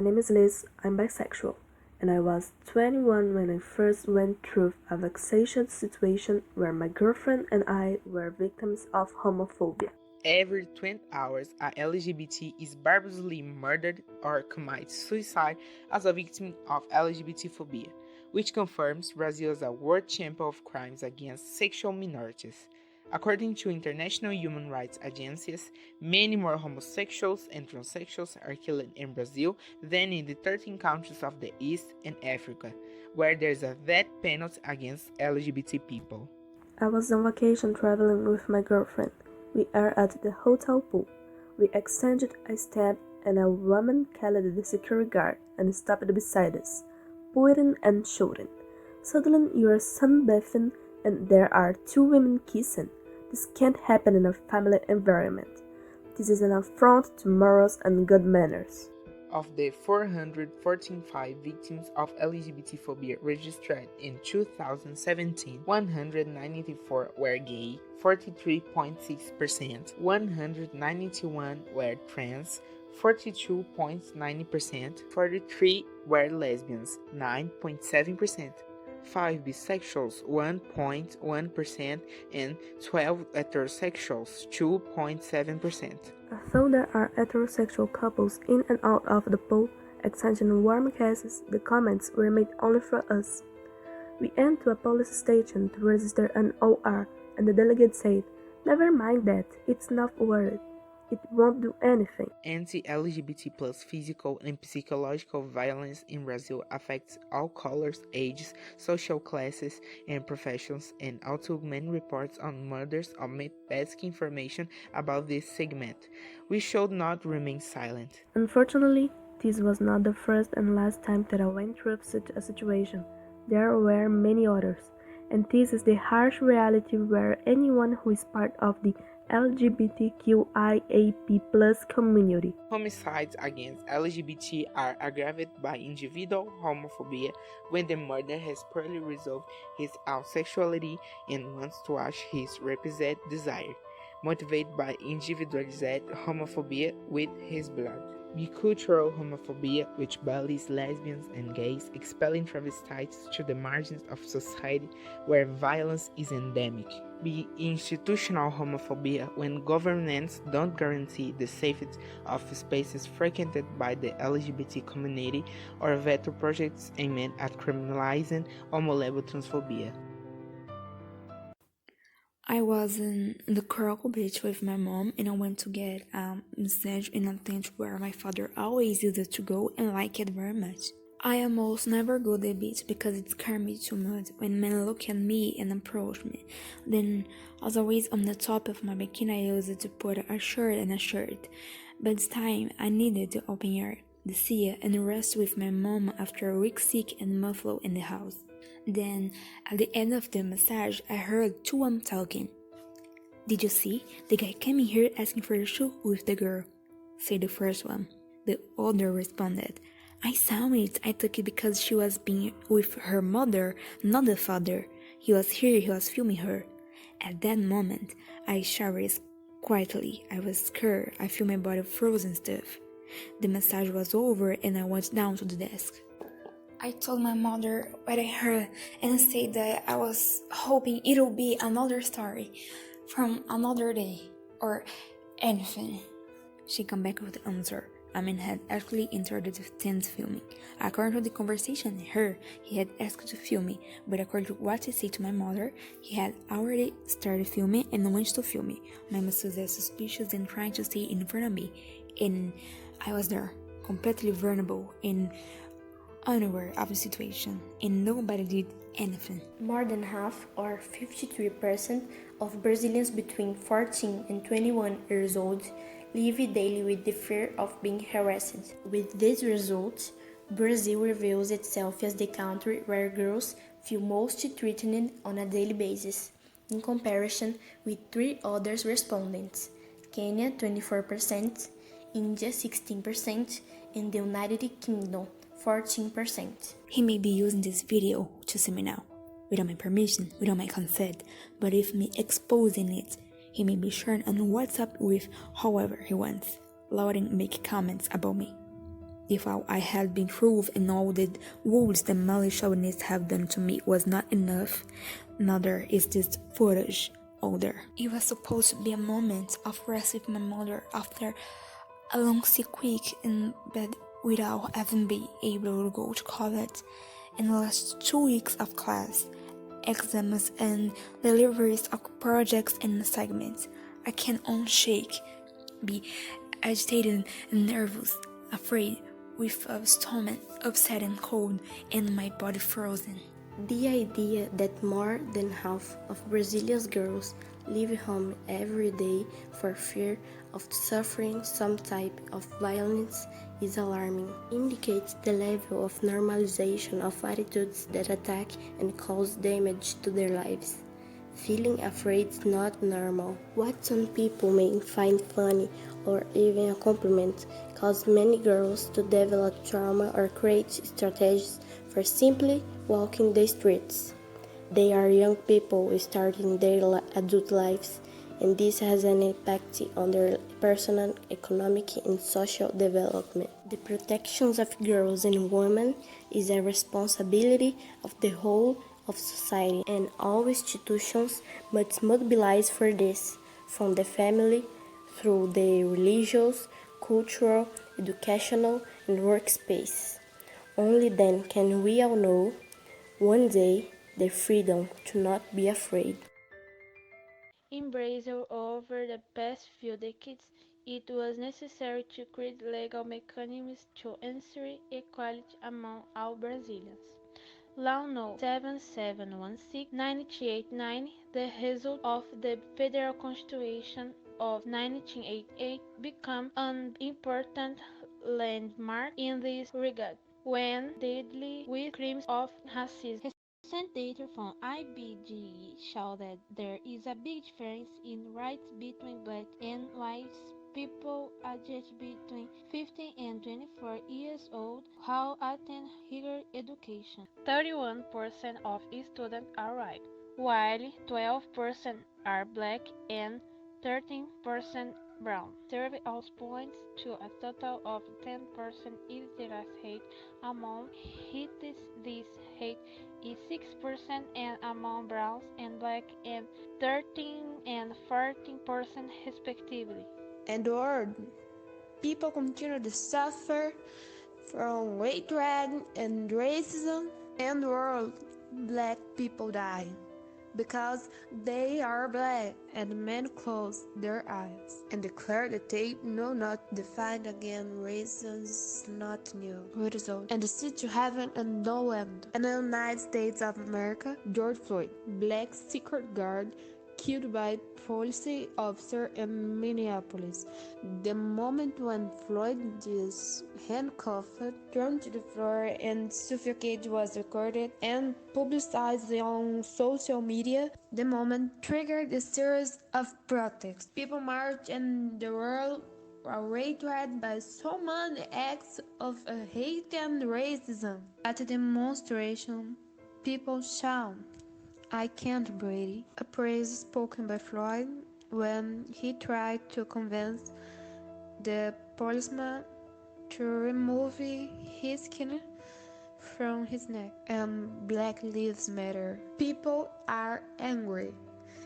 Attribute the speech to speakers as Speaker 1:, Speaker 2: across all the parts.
Speaker 1: name is Liz, I'm bisexual, and I was 21 when I first went through a vexatious situation where my girlfriend and I were victims of homophobia.
Speaker 2: Every 20 hours, a LGBT is barbarously murdered or commits suicide as a victim of LGBT phobia, which confirms Brazil as a world champion of crimes against sexual minorities. According to international human rights agencies, many more homosexuals and transsexuals are killed in Brazil than in the 13 countries of the East and Africa, where there is a death penalty against LGBT people.
Speaker 1: I was on vacation traveling with my girlfriend. We are at the hotel pool. We exchanged a stab and a woman called the security guard and stopped beside us, pointing and shouting. Suddenly you are sunbathing and there are two women kissing. This can't happen in a family environment. This is an affront to morals and good manners.
Speaker 2: Of the 445 victims of LGBT phobia registered in 2017, 194 were gay, 43.6%, 191 were trans, 42.9%, 43 were lesbians, 9.7%, 5 bisexuals, 1.1%, and 12 heterosexuals, 2.7%.
Speaker 1: Although there are heterosexual couples in and out of the pool, exchanging warm kisses, the comments were made only for us. We went to a police station to register an OR, and the delegate said, "Never mind that, it's not worth it. It won't do anything."
Speaker 2: Anti-LGBT plus physical and psychological violence in Brazil affects all colors, ages, social classes, and professions, and although many reports on murders omit basic information about this segment, we should not remain silent.
Speaker 1: Unfortunately, this was not the first and last time that I went through such a situation. There were many others, and this is the harsh reality where anyone who is part of the LGBTQIAP+ community.
Speaker 2: Homicides against LGBT are aggravated by individual homophobia when the murderer has poorly resolved his own sexuality and wants to wash his repressed desire, motivated by individualized homophobia with his blood. Bicultural homophobia, which bullies lesbians and gays, expelling travestites to the margins of society where violence is endemic. Be institutional homophobia, when governments don't guarantee the safety of spaces frequented by the LGBT community, or veto projects aimed at criminalizing homo-label transphobia.
Speaker 3: I was in the Coral Beach with my mom and I went to get a massage in a tent where my father always used to go and liked it very much. I almost never go to the beach because it scared me too much when men look at me and approach me. Then, as always on the top of my bikini, I used to put a shirt and a shirt. But this time, I needed the open air, the sea, and rest with my mom after a week sick and muffled in the house. Then, at the end of the massage, I heard two of them talking. "Did you see? The guy came in here asking for the shoe with the girl," said the first one. The other responded, "I saw it. I took it because she was being with her mother, not the father. He was here, he was filming her." At that moment, I shivered quietly. I was scared. I feel my body frozen stuff. The massage was over and I went down to the desk. I told my mother what I heard and said that I was hoping it'll be another story from another day or anything. She came back with the answer. Amin had actually entered the tent filming. According to the conversation I heard, he had asked to film me, but according to what he said to my mother, he had already started filming and went to film me. My masseuse was suspicious and trying to stay in front of me, and I was there, completely vulnerable and unaware of the situation, and nobody did anything.
Speaker 4: More than half, or 53%, of Brazilians between 14 and 21 years old live daily with the fear of being harassed. With these results, Brazil reveals itself as the country where girls feel most threatened on a daily basis, in comparison with three other respondents: Kenya 24%, India 16%, and the United Kingdom 14%.
Speaker 3: He may be using this video to see me now, without my permission, without my consent, but with me exposing it, he may be sharing on WhatsApp with whoever he wants, allowing make comments about me. If all I had been proved and all the wounds the malicious have done to me was not enough, neither is this footage older. It was supposed to be a moment of rest with my mother after a long sick week in bed without having been able to go to college, and the last 2 weeks of class, exams, and deliveries of projects and assignments. I can only shake, be agitated and nervous, afraid, with a stomach upset and cold, and my body frozen.
Speaker 4: The idea that more than half of Brazilian girls leave home every day for fear of suffering some type of violence is alarming. It indicates the level of normalization of attitudes that attack and cause damage to their lives. Feeling afraid is not normal. What some people may find funny or even a compliment causes many girls to develop trauma or create strategies for simply walking the streets. They are young people starting their adult lives, and this has an impact on their personal, economic, and social development. The protection of girls and women is a responsibility of the whole of society, and all institutions must mobilize for this, from the family through the religious, cultural, educational, and workspace. Only then can we all know, one day, the freedom to not be afraid.
Speaker 5: In Brazil, over the past few decades, it was necessary to create legal mechanisms to ensure equality among all Brazilians. Law No. 7716/1989, the result of the Federal Constitution of 1988, became an important landmark in this regard, when deadly with crimes of racism. Recent data from IBGE show that there is a big difference in rights between black and white people aged between 15 and 24 years old who attend higher education. 31% of students are white, while 12% are black and 13% brown. Survey also points to a total of 10% is the hate among whites. This hate is 6% and among browns and black and 13 and 14% respectively.
Speaker 6: And the world, people continue to suffer from hatred and racism, and the world, black people die because they are black, and men close their eyes and declare that they will not define again. Racism is not new. Result, and the seed to heaven and no end. In the United States of America, George Floyd, black secret guard, killed by police officer in Minneapolis. The moment when Floyd is handcuffed, thrown to the floor, and suffocated was recorded and publicized on social media. The moment triggered a series of protests. People marched and the world are outraged by so many acts of hate and racism. At the demonstration, people shout, "I can't breathe," a praise spoken by Floyd when he tried to convince the policeman to remove his skin from his neck. And Black Lives Matter. People are angry.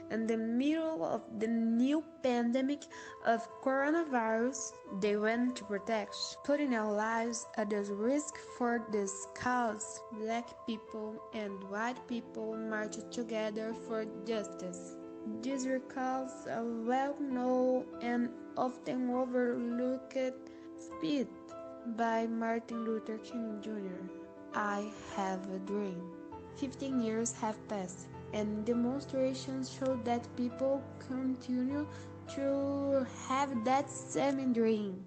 Speaker 6: In the middle of the new pandemic of coronavirus, they went to protect, putting our lives at risk for this cause. Black people and white people marched together for justice. This recalls a well-known and often overlooked speech by Martin Luther King Jr. "I have a dream." 15 years have passed, and demonstrations show that people continue to have that same dream.